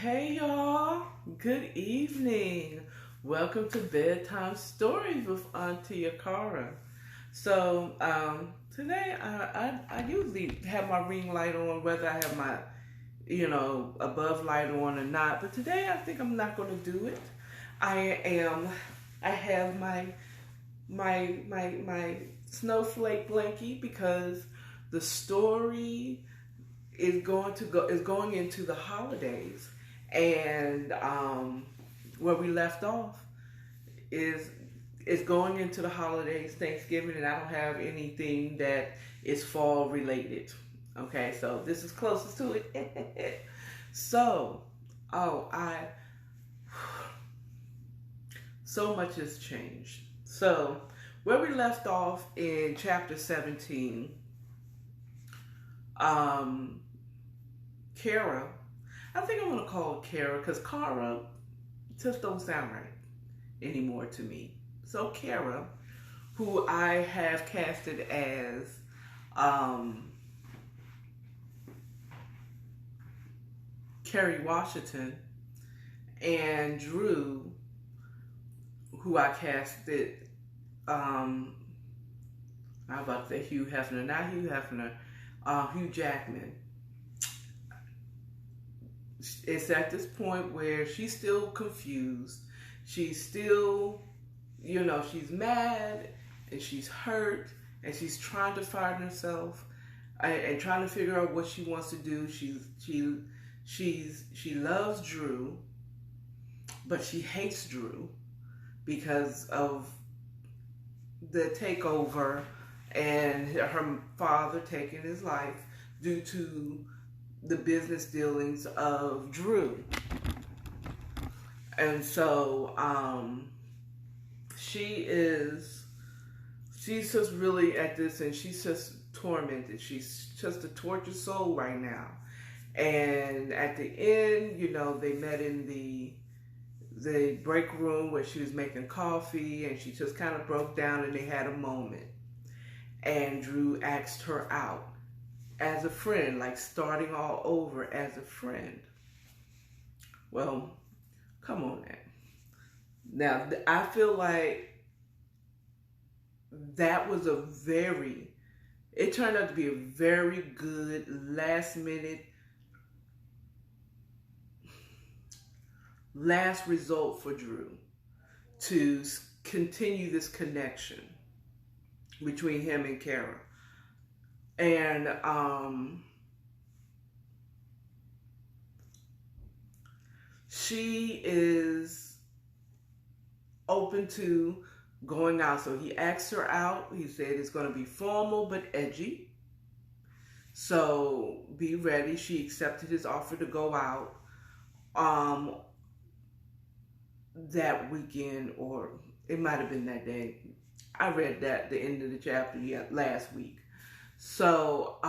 Hey y'all, good evening. Welcome to Bedtime Stories with Auntie Akara. Today I usually have my ring light on, whether I have my, above light on or not. But today I think I'm not going to do it. I am, I have my snowflake blankie because the story is going into the holidays, and where we left off is going into the holidays, Thanksgiving, and I don't have anything that is fall related. Okay, so this is closest to it. so, oh, I so much has changed. So, where we left off in chapter 17, Kara, I think I'm going to call it Kara because Kara just don't sound right anymore to me. So Kara, who I have casted as Kerry Washington, and Drew, who I casted, I'm about to say Hugh Hefner, not Hugh Hefner, Hugh Jackman. It's at this point where she's still confused. She's still, she's mad and she's hurt and she's trying to find herself and trying to figure out what she wants to do. She loves Drew, but she hates Drew because of the takeover and her father taking his life due to the business dealings of Drew. And so she's just really at this, and she's just tormented. She's just a tortured soul right now. And at the end, they met in the break room where she was making coffee, and she just kind of broke down and they had a moment. And Drew asked her out as a friend, like starting all over as a friend. Well, come on now. Now, I feel like that was it turned out to be a very good last result for Drew to continue this connection between him and Kara. And she is open to going out. So he asked her out. He said it's going to be formal but edgy. So be ready. She accepted his offer to go out that weekend, or it might have been that day. I read that the end of the chapter last week. So,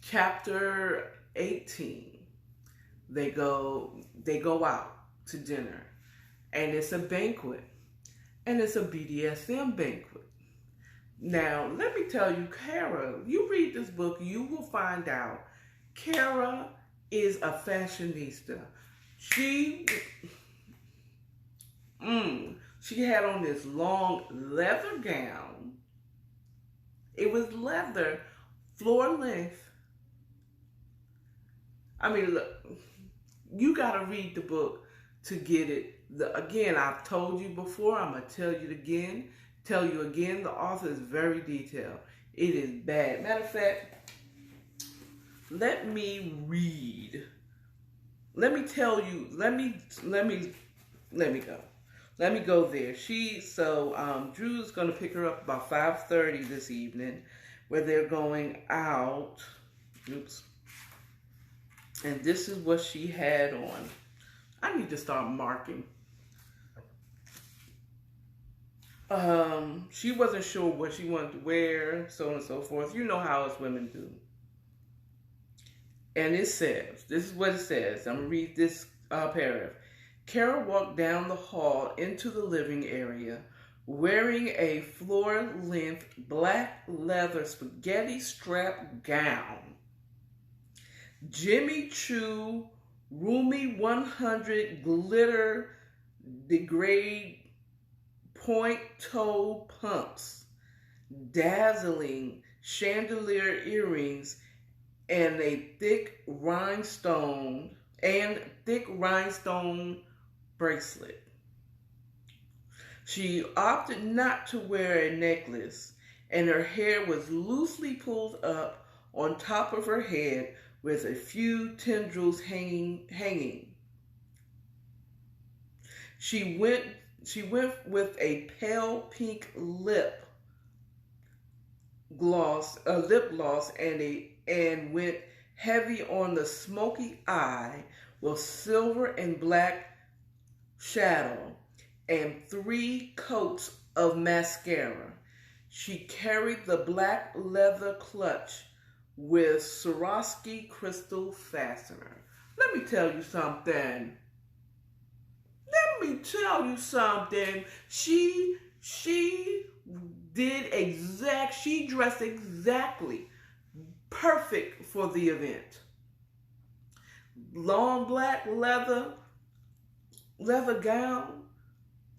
chapter 18, they go out to dinner, and it's a banquet, and it's a BDSM banquet. Now, let me tell you, Kara, you read this book, you will find out Kara is a fashionista. She had on this long leather gown. It was leather, floor length. I mean, look, you got to read the book to get it. Again, I've told you before, I'm going to tell you again, the author is very detailed. It is bad. Matter of fact, let me read. Let me tell you, let me go. Let me go there. Drew's going to pick her up about 5:30 this evening, where they're going out. Oops. And this is what she had on. I need to start marking. She wasn't sure what she wanted to wear, so on and so forth. You know how us women do. And it says, this is what it says. I'm going to read this paragraph. Kara walked down the hall into the living area wearing a floor-length black leather spaghetti strap gown. Jimmy Choo Roomy 100 glitter degrade point toe pumps, dazzling chandelier earrings, and thick rhinestone bracelet. She opted not to wear a necklace, and her hair was loosely pulled up on top of her head with a few tendrils hanging. She went with a pale pink lip gloss, and went heavy on the smoky eye with silver and black shadow and 3 coats of mascara. She carried the black leather clutch with Swarovski crystal fastener. Let me tell you something. She dressed exactly perfect for the event. Long black leather gown,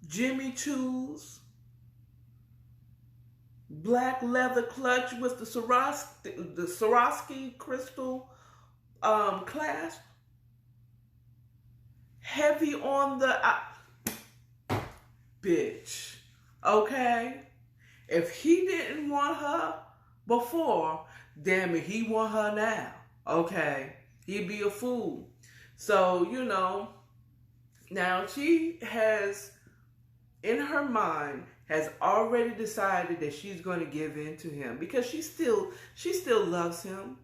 Jimmy Choo's black leather clutch with the Swarovski crystal clasp, heavy on the bitch. Okay, if he didn't want her before, damn it, he want her now. Okay, he'd be a fool. So now she has, in her mind, has already decided that she's going to give in to him because she still loves him.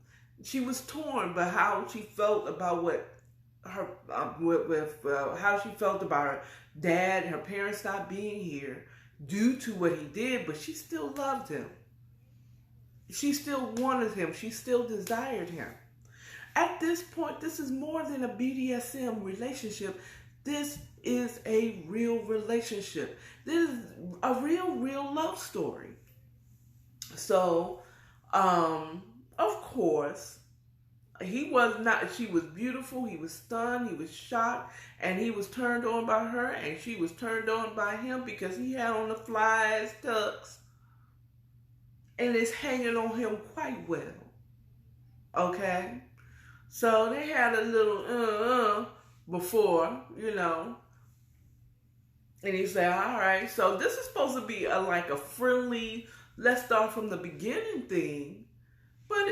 She was torn by how she felt about how she felt about her dad, her parents not being here due to what he did, but she still loved him. She still wanted him. She still desired him. At this point, this is more than a BDSM relationship. This is a real relationship. This is a real love story. So, of course, she was beautiful, he was stunned, he was shocked, and he was turned on by her, and she was turned on by him because he had on the fly tux, and it's hanging on him quite well. Okay? So they had a little before, and he said, all right, so this is supposed to be like a friendly, let's start from the beginning thing, but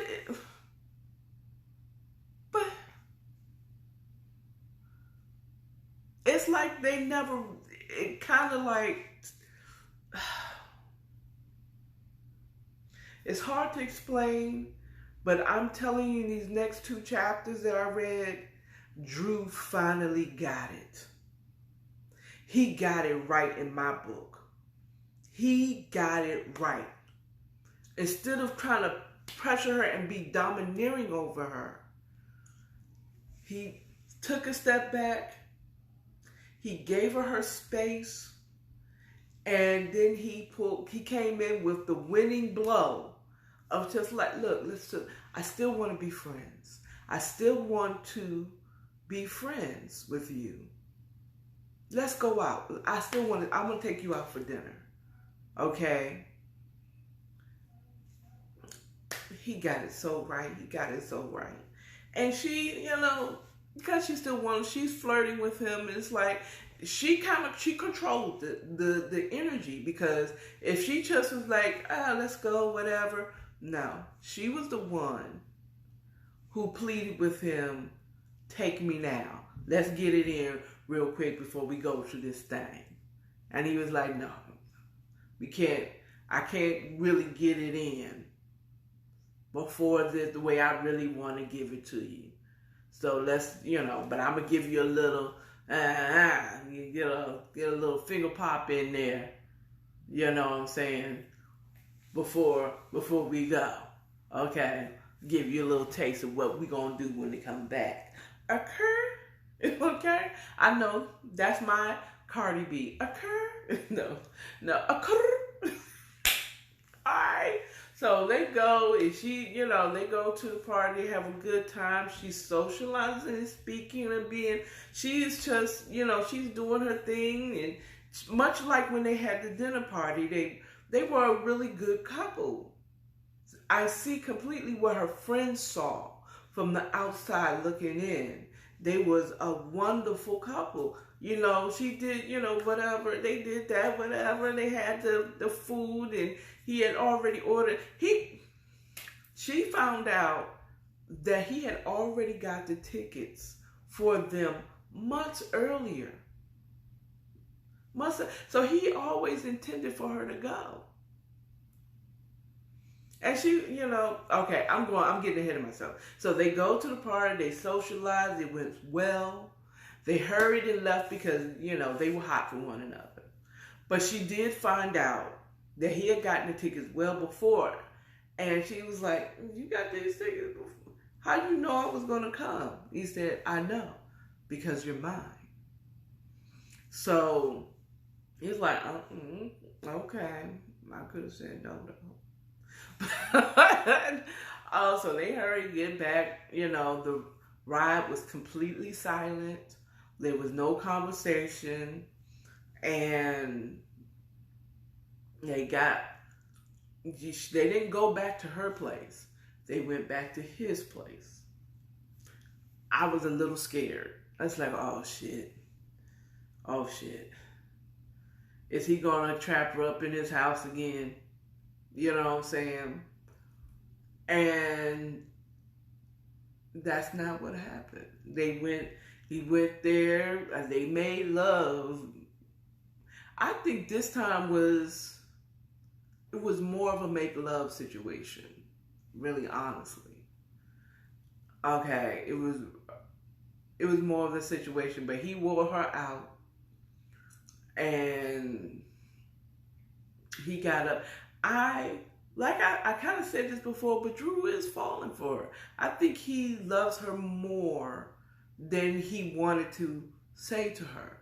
it's like they never, it kind of like, it's hard to explain, but I'm telling you, in these next 2 chapters that I read, Drew finally got it. He got it right in my book. He got it right. Instead of trying to pressure her and be domineering over her, he took a step back. He gave her space, and then he came in with the winning blow of just like, look, I still want to be friends. I still want to be friends with you. Let's go out. I'm going to take you out for dinner. Okay? He got it so right. And she, because she still wants, she's flirting with him. It's like she controlled the energy, because if she just was like, let's go, whatever. No, she was the one who pleaded with him, take me now. Let's get it in real quick before we go through this thing. And he was like, no, I can't really get it in before the way I really want to give it to you. So let's, but I'm going to give you a little, get a little finger pop in there. You know what I'm saying? Before we go. Okay? Give you a little taste of what we're going to do when they come back. Okay? I know that's my Cardi B. Occur? No, occur. Alright. So they go and they go to the party, have a good time. She's socializing and speaking and she's just, she's doing her thing. And much like when they had the dinner party, they were a really good couple. I see completely what her friends saw from the outside looking in. They was a wonderful couple. She did, whatever. They did that, whatever. They had the food and he had already ordered. She found out that he had already got the tickets for them months earlier. So he always intended for her to go. And she, okay, I'm getting ahead of myself. So they go to the party, they socialized, it went well. They hurried and left because, they were hot for one another. But she did find out that he had gotten the tickets well before. And she was like, you got these tickets before? How do you know I was going to come? He said, I know, because you're mine. So he's like, okay. I could have said no. So they hurried to get back. The ride was completely silent. There was no conversation. And they didn't go back to her place. They went back to his place. I was a little scared. I was like, oh shit. Oh shit. Is he gonna trap her up in his house again? You know what I'm saying? And that's not what happened. He went there, and they made love. I think this time it was more of a make-love situation, really honestly. Okay, it was more of a situation, but he wore her out, and he got up. I kind of said this before, but Drew is falling for her. I think he loves her more than he wanted to say to her.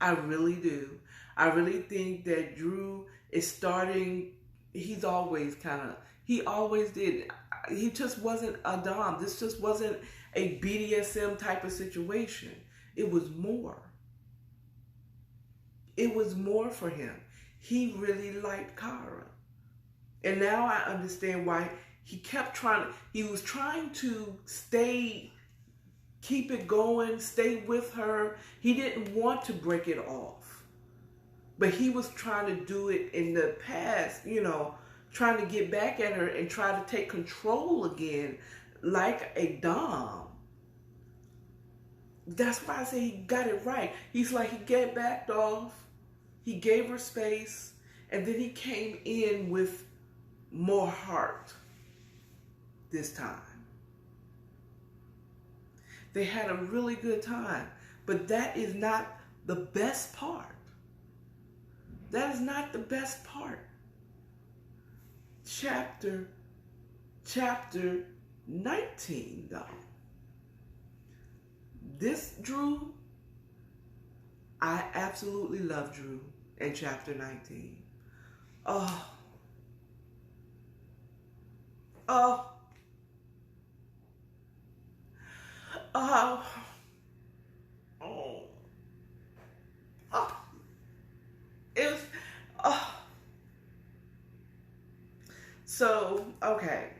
I really do. I really think that Drew is starting, he always did. He just wasn't a dom. This just wasn't a BDSM type of situation. It was more. It was more for him. He really liked Kara. And now I understand why he was trying to keep it going, stay with her. He didn't want to break it off. But he was trying to do it in the past, trying to get back at her and try to take control again like a dom. That's why I say he got it right. He's like, he backed off. He gave her space, and then he came in with more heart this time. They had a really good time, but that is not the best part. That is not the best part. Chapter 19, though. This Drew, I absolutely love Drew in chapter 19. Oh. Oh. Oh. Oh. Oh. It was, oh. So, okay.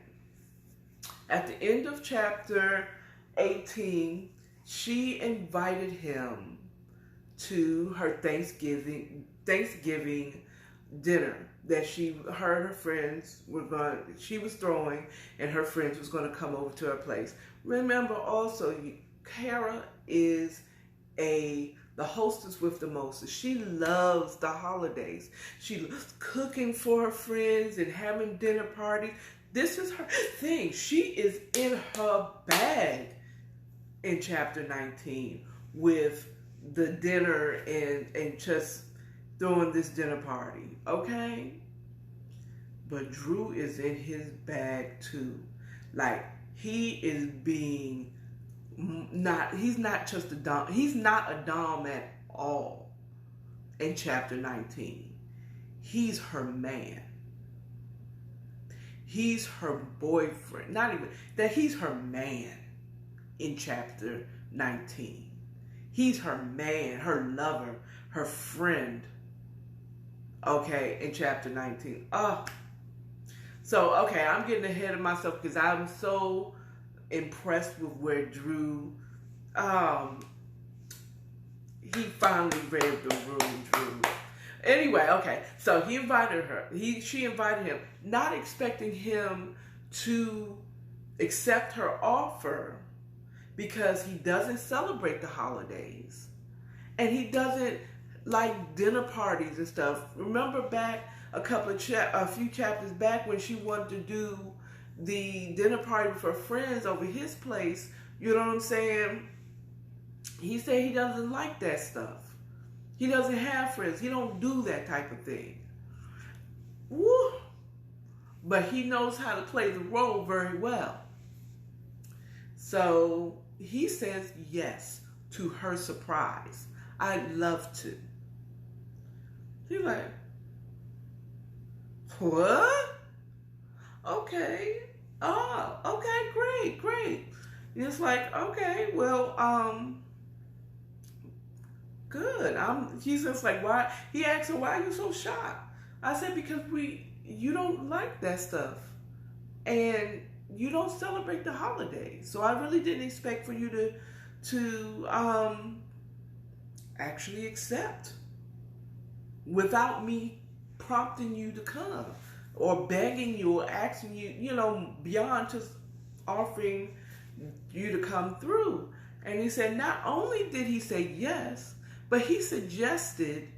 At the end of chapter 18, she invited him to her Thanksgiving dinner that she heard her friends she was throwing, and her friends was going to come over to her place. Remember also, Kara is the hostess with the mostest. She loves the holidays. She loves cooking for her friends and having dinner parties. This is her thing. She is in her bag in chapter 19 with the dinner and just throwing this dinner party, okay? But Drew is in his bag too. Like, he is being he's not just a dom. He's not a dom at all in chapter 19. He's her man. He's her boyfriend. Not even that, he's her man in chapter 19. He's her man, her lover, her friend. Okay, in chapter 19. So, okay, I'm getting ahead of myself because I'm so impressed with where Drew, he finally read the room, Drew. Anyway, okay, so he invited her. She invited him, not expecting him to accept her offer because he doesn't celebrate the holidays. And he doesn't like dinner parties and stuff. Remember back a few chapters back when she wanted to do the dinner party with her friends over his place, you know what I'm saying? He said he doesn't like that stuff. He doesn't have friends. He don't do that type of thing. Woo! But he knows how to play the role very well. So he says yes to her surprise. I'd love to. He's like, what? Okay. Oh, okay, great. It's like, okay, well, good. He's just like, why? He asked her, why are you so shocked? I said, because you don't like that stuff. And you don't celebrate the holidays. So I really didn't expect for you to actually accept without me prompting you to come or begging you or asking you, beyond just offering you to come through. And he said not only did he say yes, but he suggested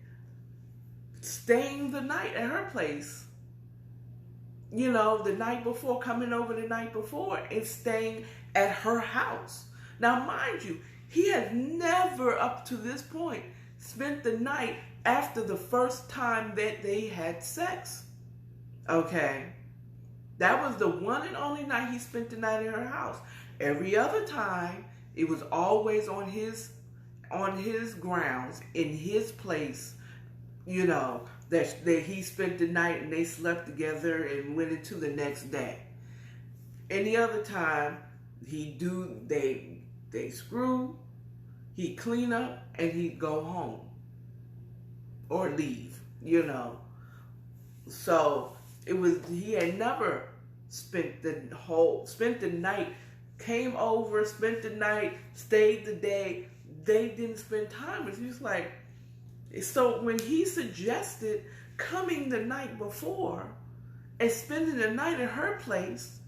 staying the night at her place. The night before, coming over the night before and staying at her house. Now, mind you, he had never up to this point spent the night after the first time that they had sex. Okay? That was the one and only night he spent the night at her house. Every other time, it was always on his grounds, in his place, that he spent the night and they slept together and went into the next day. Any other time, they screw, he'd clean up, and he'd go home. Or leave, So, he had never spent the night, came over, spent the night, stayed the day. They didn't spend time with. He was like, so when he suggested coming the night before and spending the night at her place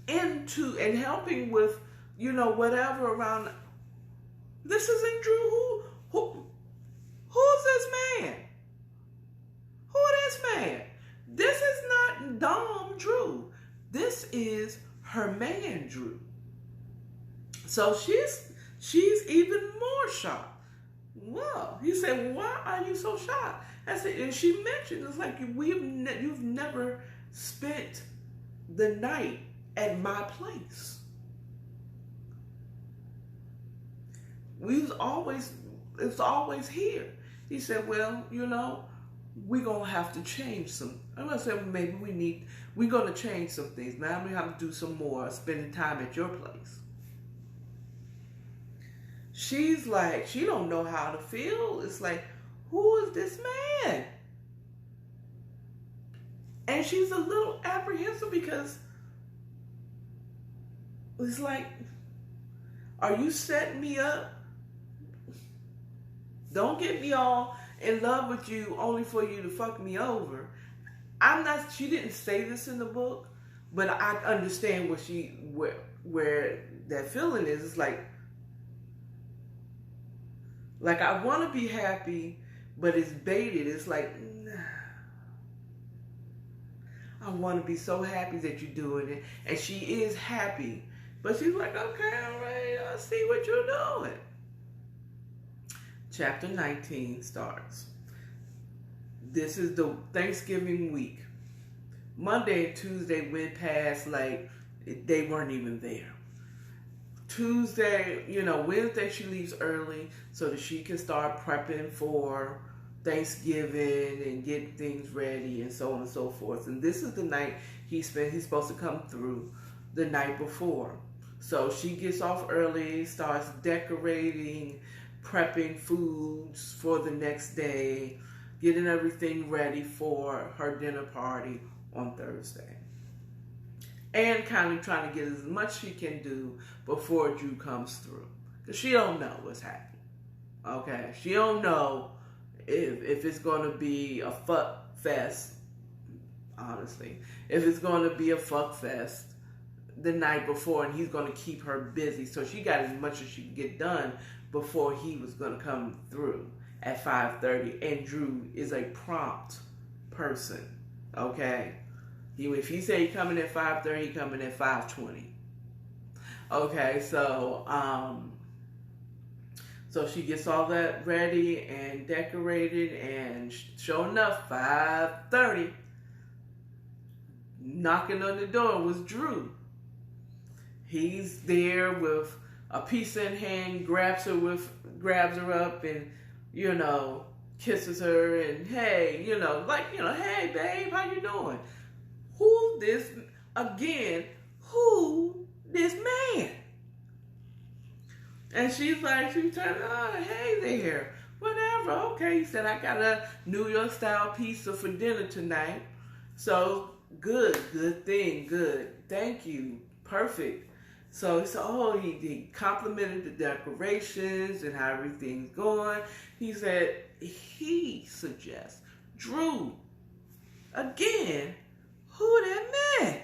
and helping with, whatever around, this isn't Drew. Who's this man? Who this man? This is not Dom Drew. This is her man Drew. So she's even more shocked. Well, he said, why are you so shocked? I said, and she mentioned, it's like, you've never spent the night at my place. It's always here. He said, well, we're going to have to change some. I'm going to say, maybe we're going to change some things. Now I'm going to have to do some more spending time at your place. She's like, she don't know how to feel. It's like, who is this man? And she's a little apprehensive because it's like, are you setting me up? Don't get me all in love with you only for you to fuck me over. She didn't say this in the book, but I understand where that feeling is. It's like I want to be happy, but it's baited. It's like, nah. I want to be so happy that you're doing it. And she is happy. But she's like, okay, all right, I see what you're doing. Chapter 19 starts. This is the Thanksgiving week. Monday and Tuesday went past like they weren't even there. Tuesday, Wednesday she leaves early so that she can start prepping for Thanksgiving and get things ready and so on and so forth. And this is the night he's supposed to come through the night before. So she gets off early, starts decorating, prepping foods for the next day, getting everything ready for her dinner party on Thursday. And kind of trying to get as much she can do before Drew comes through. Because she don't know what's happening. Okay? She don't know if it's going to be a fuck fest, honestly. If it's going to be a fuck fest the night before and he's going to keep her busy. So she got as much as she could get done before he was going to come through at 5:30. And Drew is a prompt person. Okay? If he say he coming at 5:30, he coming at 5:20. Okay, so she gets all that ready and decorated, and sure enough, 5:30, knocking on the door was Drew. He's there with a pizza in hand, grabs her up, and kisses her, and hey, hey babe, how you doing? Who this man? And she turned on, hey there, whatever, okay. He said, I got a New York style pizza for dinner tonight. So good thing, good. Thank you, perfect. So he said, he complimented the decorations and how everything's going. He said, he suggests, Drew, again, who that man?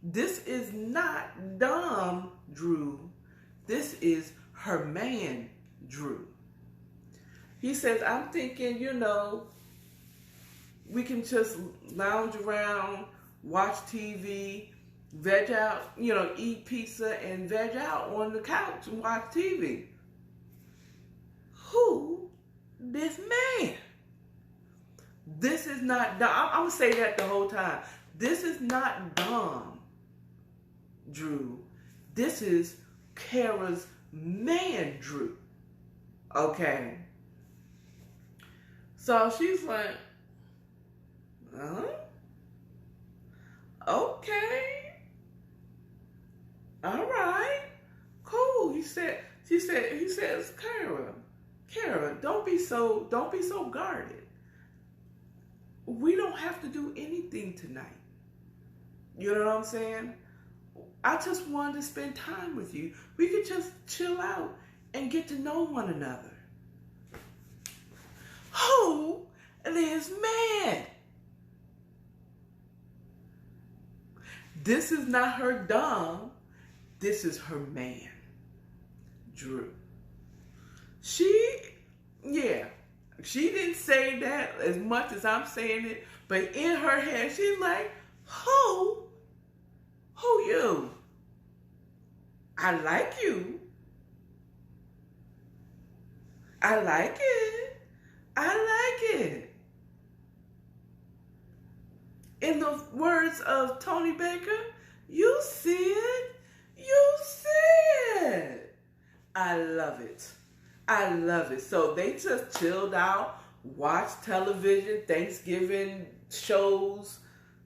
This is not Dom Drew. This is her man, Drew. He says, I'm thinking, we can just lounge around, watch TV, veg out, eat pizza and veg out on the couch and watch TV. Who this man? This is not Dom. I'm going to say that the whole time. This is not Dom, Drew. This is Kara's man, Drew. Okay. So she's like, huh? Okay. All right. Cool. He says, Kara, don't be so guarded. We don't have to do anything tonight. You know what I'm saying? I just wanted to spend time with you. We could just chill out and get to know one another. Who is man? This is not her Dom. This is her man, Drew. She didn't say that as much as I'm saying it, but in her head, she's like, who you? I like you. I like it. In the words of Tony Baker, you see it. I love it. So they just chilled out, watched television, Thanksgiving shows,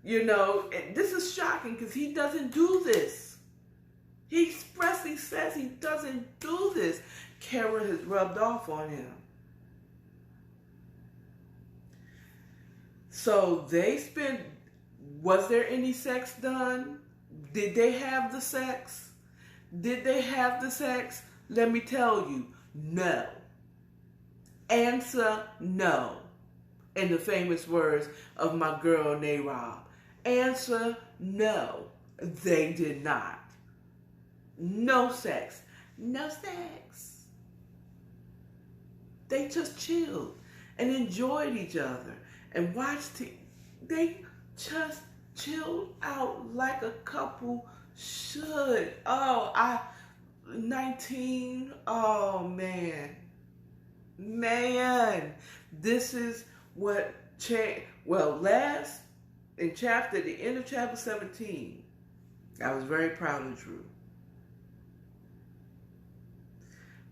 and this is shocking because he doesn't do this. He expressly says he doesn't do this. Kara has rubbed off on him. So was there any sex done? Did they have the sex? Let me tell you, no. Answer no. In the famous words of my girl, Nayrab. Answer no. They did not. No sex. They just chilled and enjoyed each other and watched TV. They just chilled out like a couple should. 19. Oh, man. This is what changed. Well, the end of chapter 17, I was very proud of Drew.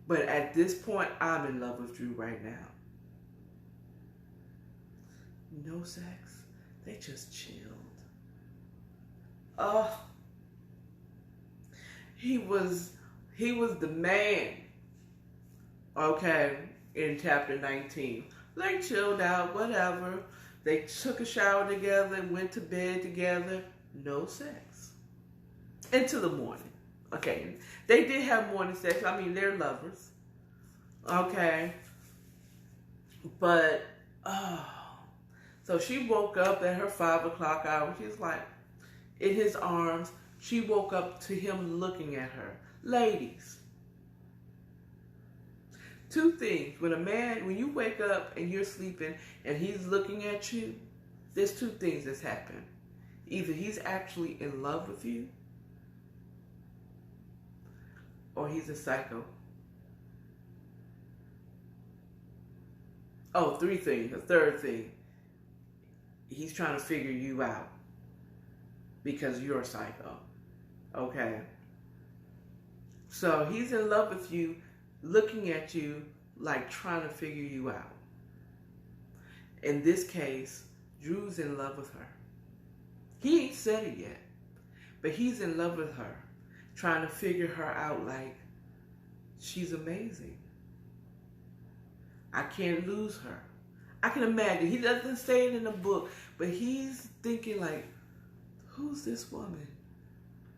But at this point, I'm in love with Drew right now. No sex. They just chilled. Oh, he was the man. Okay, in chapter 19. They chilled out, whatever. They took a shower together, went to bed together. No sex. Into the morning. Okay. They did have morning sex. I mean, they're lovers. Okay. But, so she woke up at her 5 o'clock hour. She's like, in his arms. She woke up to him looking at her. Ladies. Two things. When you wake up and you're sleeping and he's looking at you, there's two things that's happened. Either he's actually in love with you, or he's a psycho. Oh, three things. A third thing. He's trying to figure you out because you're a psycho. Okay? So he's in love with you, looking at you like trying to figure you out. In this case, Drew's in love with her. He ain't said it yet, but he's in love with her, trying to figure her out like she's amazing. I can't lose her. I can imagine. He doesn't say it in the book, but he's thinking like, who's this woman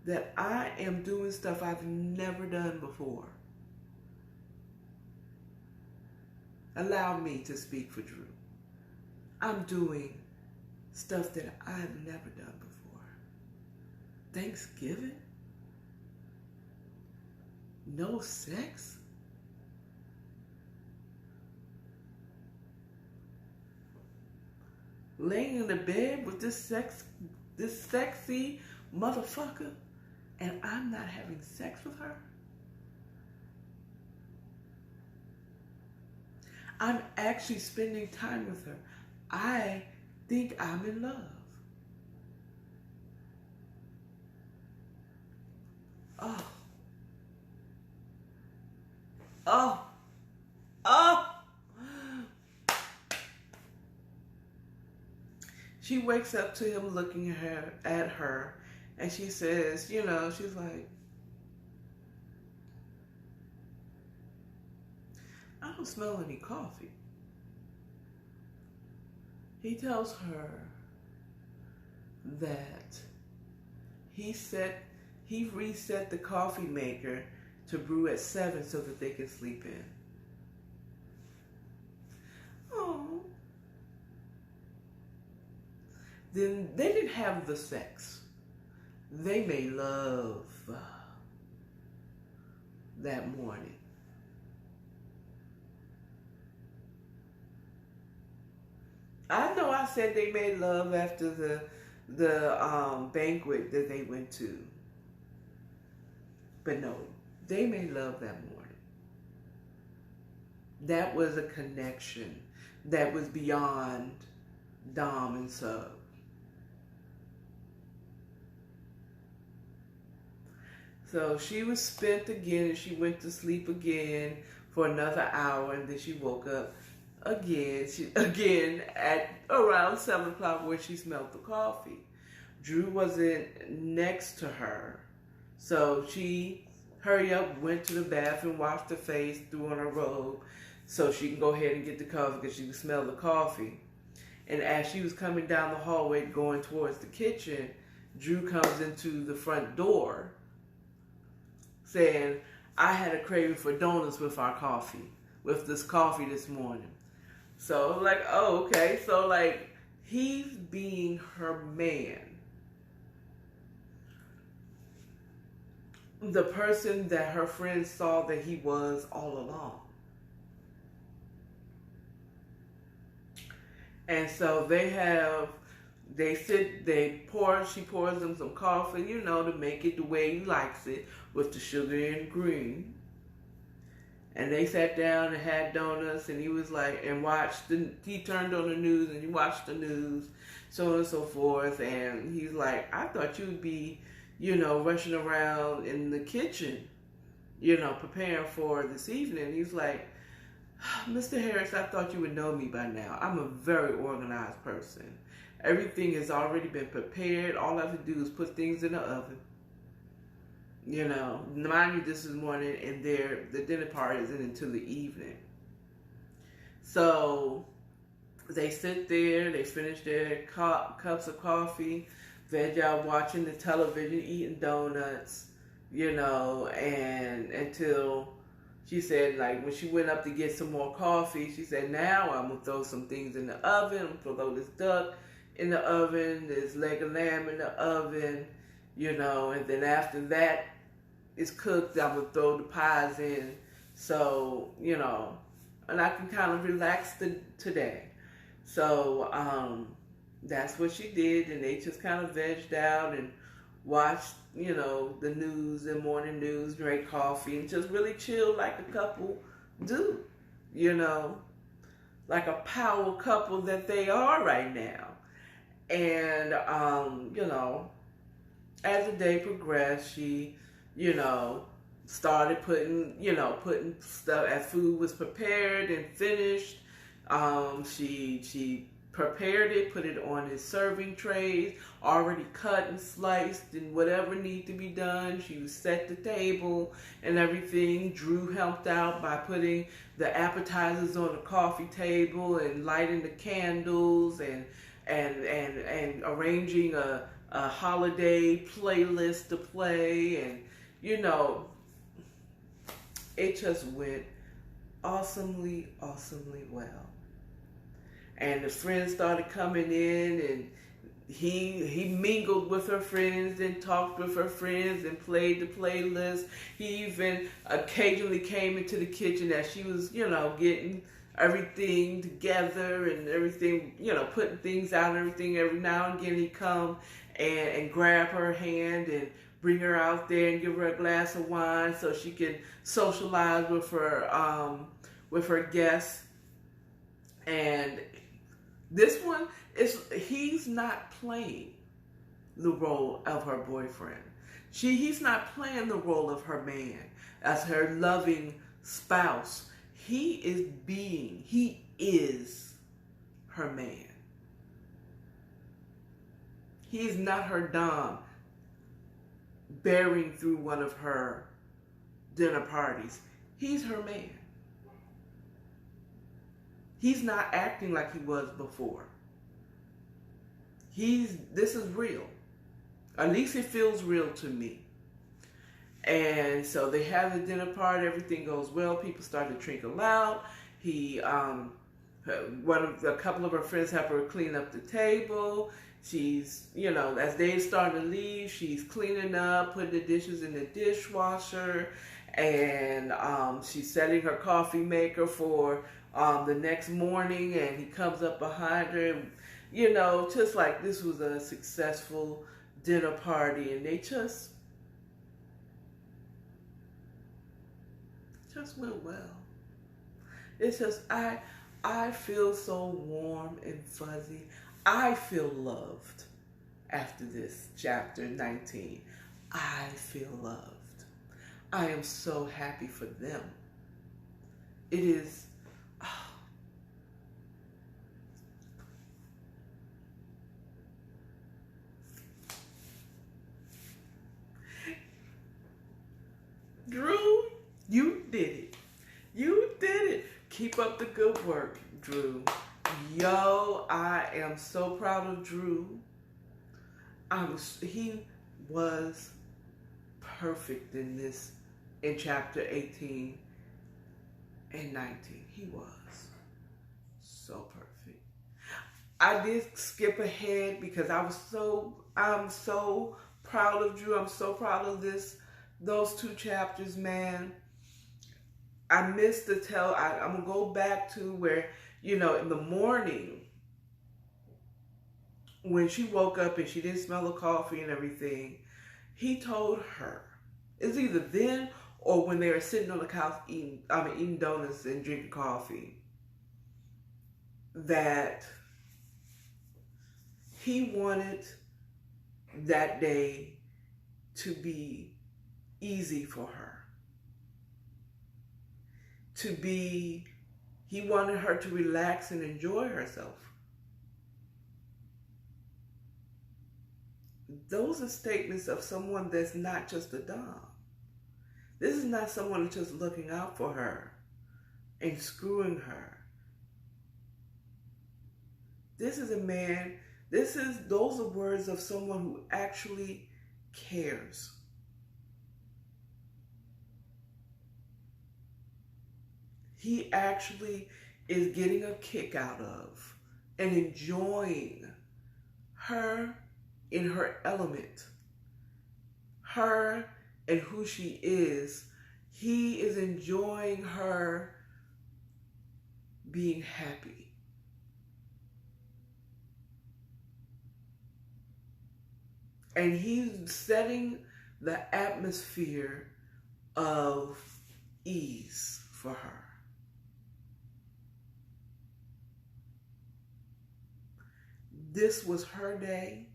that I am doing stuff I've never done before? Allow me to speak for Drew. I'm doing stuff that I've never done before. Thanksgiving? No sex? Laying in the bed with this sexy motherfucker, and I'm not having sex with her? I'm actually spending time with her. I think I'm in love. Oh. Oh. Oh. She wakes up to him looking at her, and she says, she's like, I don't smell any coffee. He tells her that he reset the coffee maker to brew at 7 so that they can sleep in. Oh. Then they didn't have the sex. They made love that morning. I know I said they made love after the banquet that they went to. But no, they made love that morning. That was a connection that was beyond dom and sub. So she was spent again, and she went to sleep again for another hour, and then she woke up again at around 7 o'clock where she smelled the coffee. Drew wasn't next to her, so she hurried up, went to the bathroom, washed her face, threw on her robe so she can go ahead and get the coffee because she could smell the coffee. And as she was coming down the hallway going towards the kitchen, Drew comes into the front door saying, I had a craving for donuts with our coffee, with this coffee this morning. So, like, oh, okay. So, like, he's being her man. The person that her friends saw that he was all along. And so she pours them some coffee, to make it the way he likes it, with the sugar and green. And they sat down and had donuts, and he was like, he turned on the news and he watched the news, so on and so forth. And he's like, I thought you'd be, rushing around in the kitchen, preparing for this evening. He's like, Mr. Harris, I thought you would know me by now. I'm a very organized person. Everything has already been prepared. All I have to do is put things in the oven. Mind you, this is morning, and the dinner party isn't until the evening. So they sit there, they finish their cups of coffee, veg out watching the television, eating donuts, and until she said, like, when she went up to get some more coffee, she said, now I'm going to throw some things in the oven. I'm going to throw this duck in the oven, this leg of lamb in the oven, and then after that is cooked, I'm going to throw the pies in. So, and I can kind of relax today. So, that's what she did, and they just kind of vegged out and watched, the news and morning news, drank coffee, and just really chilled like a couple do, like a power couple that they are right now. And, as the day progressed, she, started putting stuff as food was prepared and finished. She prepared it, put it on his serving trays, already cut and sliced and whatever need to be done. She set the table and everything. Drew helped out by putting the appetizers on the coffee table and lighting the candles and arranging a holiday playlist to play, and it just went awesomely well. And the friends started coming in, and he mingled with her friends and talked with her friends and played the playlist. He even occasionally came into the kitchen as she was, getting everything together and everything, putting things out and everything. Every now and again he'd come and grab her hand and bring her out there and give her a glass of wine so she can socialize with her guests. And this one he's not playing the role of her boyfriend. He's not playing the role of her man as her loving spouse. He is her man. He is not her dom bearing through one of her dinner parties. He's her man. He's not acting like he was before. This is real. At least it feels real to me. And so they have the dinner party. Everything goes well. People start to trickle out. A couple of her friends help her clean up the table. She's, as they start to leave, she's cleaning up, putting the dishes in the dishwasher, and she's setting her coffee maker for the next morning. And he comes up behind her, just like this was a successful dinner party, and they just went well. It's just, I feel so warm and fuzzy. I feel loved after this chapter 19. I feel loved. I am so happy for them. It is, Drew, you did it. You did it. Keep up the good work, Drew. Yo, I am so proud of Drew. He was perfect in chapter 18 and 19. He was so perfect. I did skip ahead because I'm so proud of Drew. I'm so proud of those two chapters, man. I missed I'm going to go back to where, in the morning when she woke up and she didn't smell the coffee and everything, he told her, it's either then or when they were sitting on the couch eating donuts and drinking coffee, that he wanted that day to be easy for her. to be, he wanted her to relax and enjoy herself. Those are statements of someone that's not just a dom. This is not someone that's just looking out for her and screwing her. This is a man, those are words of someone who actually cares. He actually is getting a kick out of and enjoying her in her element. Her and who she is. He is enjoying her being happy. And he's setting the atmosphere of ease for her. This was her day,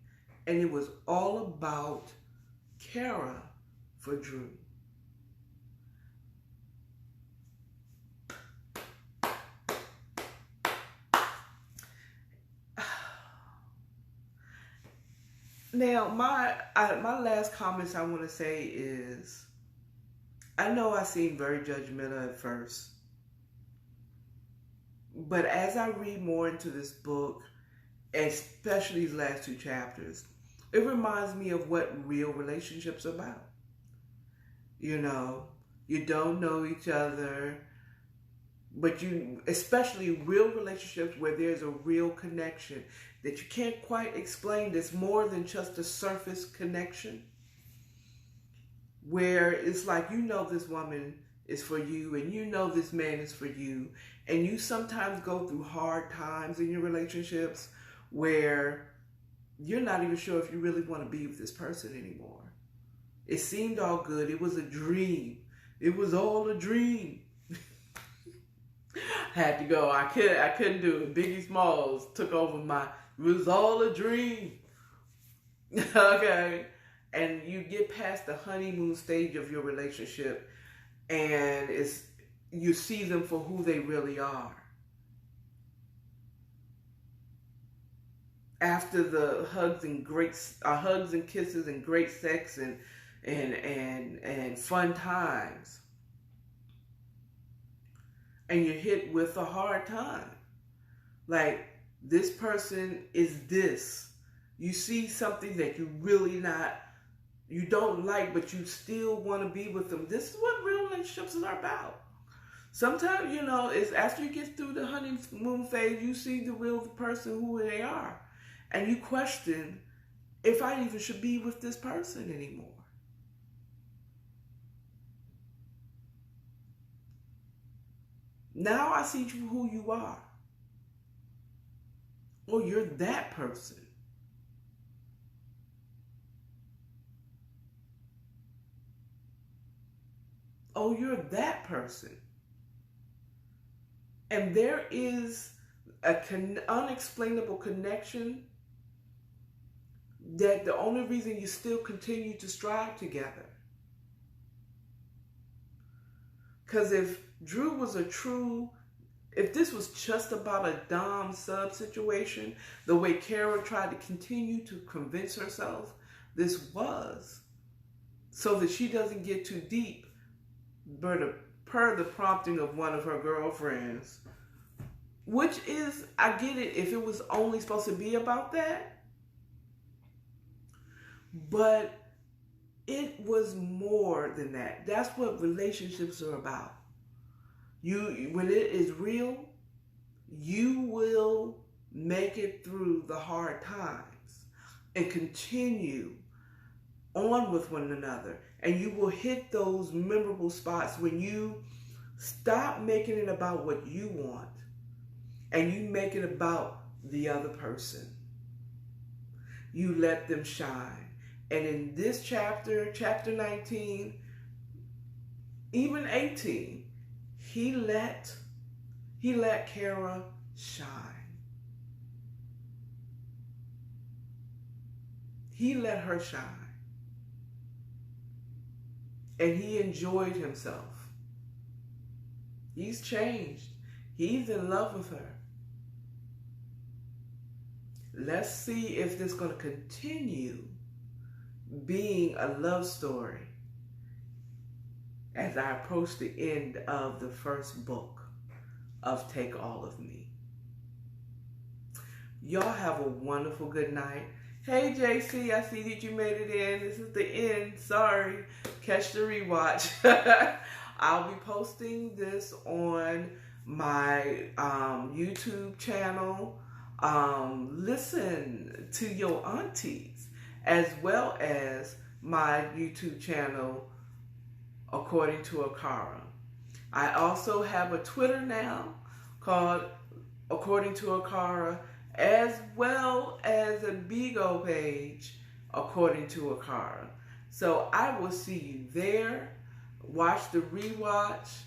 and it was all about Kara for Drew. Now, my last comments I want to say is, I know I seemed very judgmental at first, but as I read more into this book, especially these last 2 chapters, it reminds me of what real relationships are about. You know, you don't know each other, but especially real relationships where there's a real connection that you can't quite explain, that's more than just a surface connection, where it's like, you know, this woman is for you and you know this man is for you, and you sometimes go through hard times in your relationships where you're not even sure if you really want to be with this person anymore. It seemed all good. It was a dream. It was all a dream. Had to go. I couldn't do it. Biggie Smalls took over it was all a dream. Okay. And you get past the honeymoon stage of your relationship, and you see them for who they really are. After the hugs and kisses and great sex and fun times, and you're hit with a hard time, like, this person is this. You see something that you don't like, but you still want to be with them. This is what real relationships are about. Sometimes, you know, it's after you get through the honeymoon phase, you see the real person, who they are. And you question if I even should be with this person anymore. Now I see who you are. Oh, you're that person. Oh, you're that person. And there is an unexplainable connection that the only reason you still continue to strive together. Because if this was just about a dom sub situation, the way Kara tried to continue to convince herself this was, so that she doesn't get too deep, per the prompting of one of her girlfriends, which is, I get it if it was only supposed to be about that, but it was more than that. That's what relationships are about. When it is real, you will make it through the hard times and continue on with one another. And you will hit those memorable spots when you stop making it about what you want and you make it about the other person. You let them shine. And in this chapter 19, even 18, he let Kara shine. He let her shine. And he enjoyed himself. He's changed. He's in love with her. Let's see if this is going to continue being a love story as I approach the end of the first book of Take All of Me. Y'all have a wonderful good night. Hey JC, I see that you made it in. This is the end. Sorry. Catch the rewatch. I'll be posting this on my YouTube channel. Listen to your aunties, as well as my YouTube channel, According to Akara. I also have a Twitter now called According to Akara, as well as a Bigo page, According to Akara. So I will see you there. Watch the rewatch.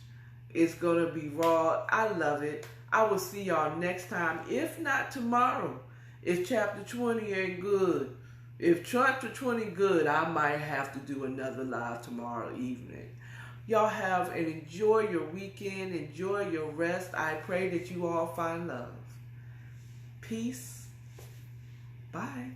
It's going to be raw. I love it. I will see y'all next time, if not tomorrow. If chapter 20 ain't good. If chapter 20 good, I might have to do another live tomorrow evening. Y'all have and enjoy your weekend. Enjoy your rest. I pray that you all find love. Peace. Bye.